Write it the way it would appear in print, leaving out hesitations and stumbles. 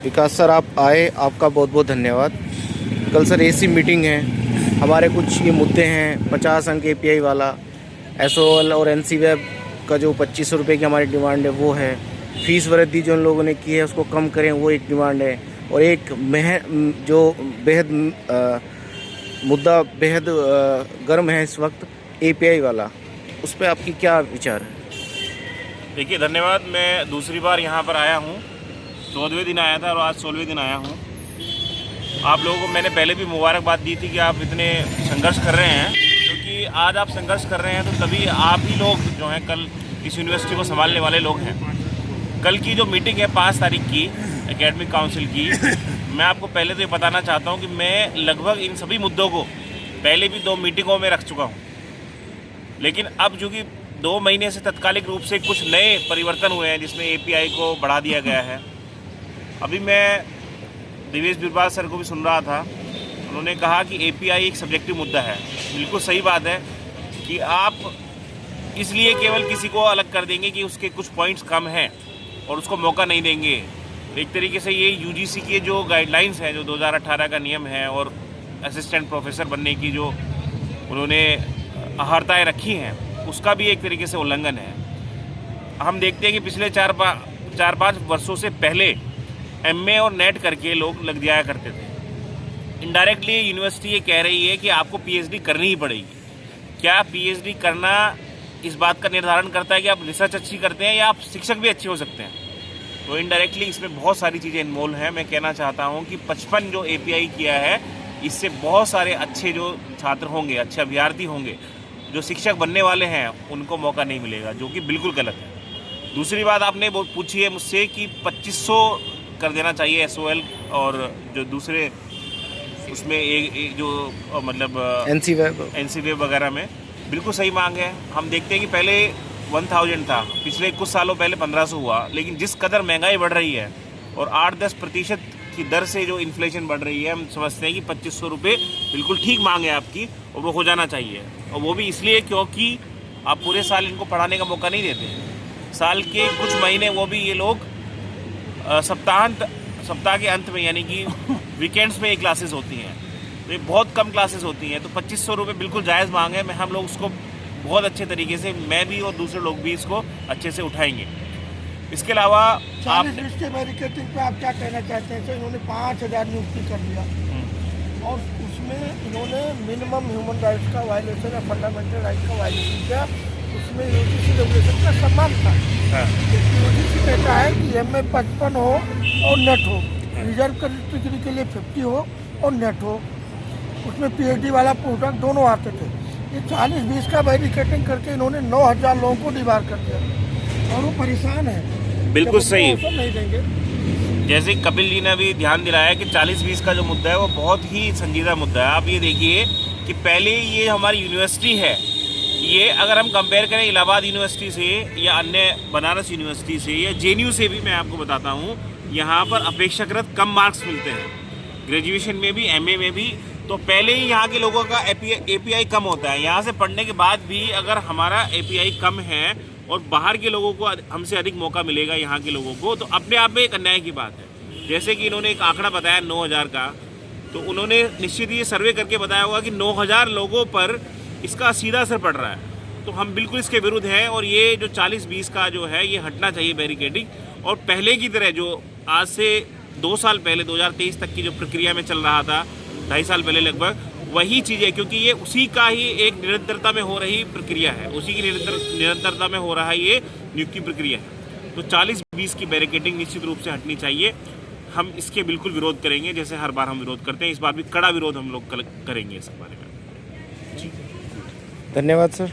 विकास sir, आप आए, आपका बहुत बहुत धन्यवाद। कल सर ऐसी मीटिंग है, हमारे कुछ ये मुद्दे हैं। 50 अंक API वाला, SOL और NC वेब का जो 2500 रुपये की हमारी डिमांड है वो है। फीस वृद्धि जो उन लोगों ने की है उसको कम करें, वो एक डिमांड है। और एक जो बेहद मुद्दा बेहद गर्म है इस वक्त, API वाला, उस पर आपकी क्या विचार है? देखिए, धन्यवाद। मैं दूसरी बार यहाँ पर आया हूँ। 14वें दिन आया था और आज 16वें दिन आया हूँ। आप लोगों को मैंने पहले भी मुबारकबाद दी थी कि आप इतने संघर्ष कर रहे हैं, क्योंकि आज आप संघर्ष कर रहे हैं तो तभी आप ही लोग जो हैं कल इस यूनिवर्सिटी को संभालने वाले लोग हैं। कल की जो मीटिंग है 5 तारीख की एकेडमिक काउंसिल की, मैं आपको पहले तो ये बताना चाहता हूँ कि मैं लगभग इन सभी मुद्दों को पहले भी 2 मीटिंगों में रख चुका हूँ। लेकिन अब चूँकि 2 महीने से तत्कालिक रूप से कुछ नए परिवर्तन हुए हैं जिसमें API को बढ़ा दिया गया है। अभी मैं देवेश बिरबाल सर को भी सुन रहा था, उन्होंने कहा कि API एक सब्जेक्टिव मुद्दा है। बिल्कुल सही बात है कि आप इसलिए केवल किसी को अलग कर देंगे कि उसके कुछ पॉइंट्स कम हैं और उसको मौका नहीं देंगे। एक तरीके से ये UGC के जो गाइडलाइंस हैं, जो 2018 का नियम है और असिस्टेंट प्रोफेसर बनने की जो उन्होंने अहर्ताएँ रखी हैं, उसका भी एक तरीके से उल्लंघन है। हम देखते हैं कि पिछले 4-5 वर्षों से पहले MA और नेट करके लोग लग जाया करते थे। इनडायरेक्टली यूनिवर्सिटी ये कह रही है कि आपको PhD करनी ही पड़ेगी। क्या PhD करना इस बात का निर्धारण करता है कि आप रिसर्च अच्छी करते हैं या आप शिक्षक भी अच्छे हो सकते हैं? तो इनडायरेक्टली इसमें बहुत सारी चीज़ें इन्वॉल्व हैं। मैं कहना चाहता हूँ कि 55 जो API किया है, इससे बहुत सारे अच्छे जो छात्र होंगे, अच्छे अभ्यर्थी होंगे, जो शिक्षक बनने वाले हैं, उनको मौका नहीं मिलेगा, जो कि बिल्कुल गलत है। दूसरी बात आपने पूछी है मुझसे कि 2500 कर देना चाहिए SOL और जो दूसरे उसमें एक जो मतलब NC वेब वगैरह में, बिल्कुल सही मांग है। हम देखते हैं कि पहले 1000 था, पिछले कुछ सालों पहले 1500 हुआ। लेकिन जिस कदर महंगाई बढ़ रही है और 8-10% की दर से जो इन्फ्लेशन बढ़ रही है, हम समझते हैं कि 2500 रुपये बिल्कुल ठीक मांग है आपकी और वो हो जाना चाहिए। और वो भी इसलिए क्योंकि आप पूरे साल इनको पढ़ाने का मौका नहीं देते। साल के कुछ महीने वो भी ये लोग सप्ताह के अंत में, यानी कि वीकेंड्स में ये क्लासेस होती हैं, तो ये बहुत कम क्लासेस होती हैं। तो 2500 रुपये बिल्कुल जायज़ मांग है। मैं हम लोग उसको बहुत अच्छे तरीके से, मैं भी और दूसरे लोग भी इसको अच्छे से उठाएंगे। इसके अलावा आप बैरिकेडिंग पे आप क्या कहना चाहते हैं? तो इन्होंने 5000 नियुक्ति कर दिया और उसमें इन्होंने मिनिमम ह्यूमन राइट्स का वायलेशन या फंडामेंटल राइट का वायलेशन किया। उसमें UGC रेगुलेशन का सम्मान था। UGC कहता है कि MA 55 हो और नेट हो, रिजर्व कैटेगरी के लिए 50 हो और नेट हो। उसमें PhD वाला पोस्टडॉक दोनों आते थे। ये 40-20 का बैरिकेडिंग करके इन्होंने 9000 लोगों को डिबार कर दिया और वो परेशान है। बिल्कुल सही नहीं देंगे। जैसे कपिल जी ने भी ध्यान दिलाया कि 40-20 का जो मुद्दा है वो बहुत ही संजीदा मुद्दा है। आप ये देखिए कि पहले ये हमारी यूनिवर्सिटी है, ये अगर हम कंपेयर करें इलाहाबाद यूनिवर्सिटी से या अन्य बनारस यूनिवर्सिटी से या JNU से भी, मैं आपको बताता हूँ, यहाँ पर अपेक्षाकृत कम मार्क्स मिलते हैं, ग्रेजुएशन में भी, MA में भी। तो पहले ही यहाँ के लोगों का API कम होता है। यहाँ से पढ़ने के बाद भी अगर हमारा API कम है और बाहर के लोगों को हमसे अधिक मौका मिलेगा यहाँ के लोगों को, तो अपने आप में एक अन्याय की बात है। जैसे कि इन्होंने एक आंकड़ा बताया 9000 का, तो उन्होंने निश्चित ये सर्वे करके बताया होगा कि 9000 लोगों पर इसका सीधा असर पड़ रहा है। तो हम बिल्कुल इसके विरुद्ध हैं और ये जो 40-20 का जो है ये हटना चाहिए बैरिकेडिंग। और पहले की तरह जो आज से 2 साल पहले 2023 तक की जो प्रक्रिया में चल रहा था, 2.5 साल पहले लगभग, वही चीज़ है, क्योंकि ये उसी का ही एक निरंतरता में हो रही प्रक्रिया है, उसी की निरंतरता में हो रहा है ये नियुक्ति प्रक्रिया है। तो 40-20 की बैरिकेडिंग निश्चित रूप से हटनी चाहिए। हम इसके बिल्कुल विरोध करेंगे, जैसे हर बार हम विरोध करते हैं। इस बार भी कड़ा विरोध हम लोग करेंगे इस बारे में। धन्यवाद सर।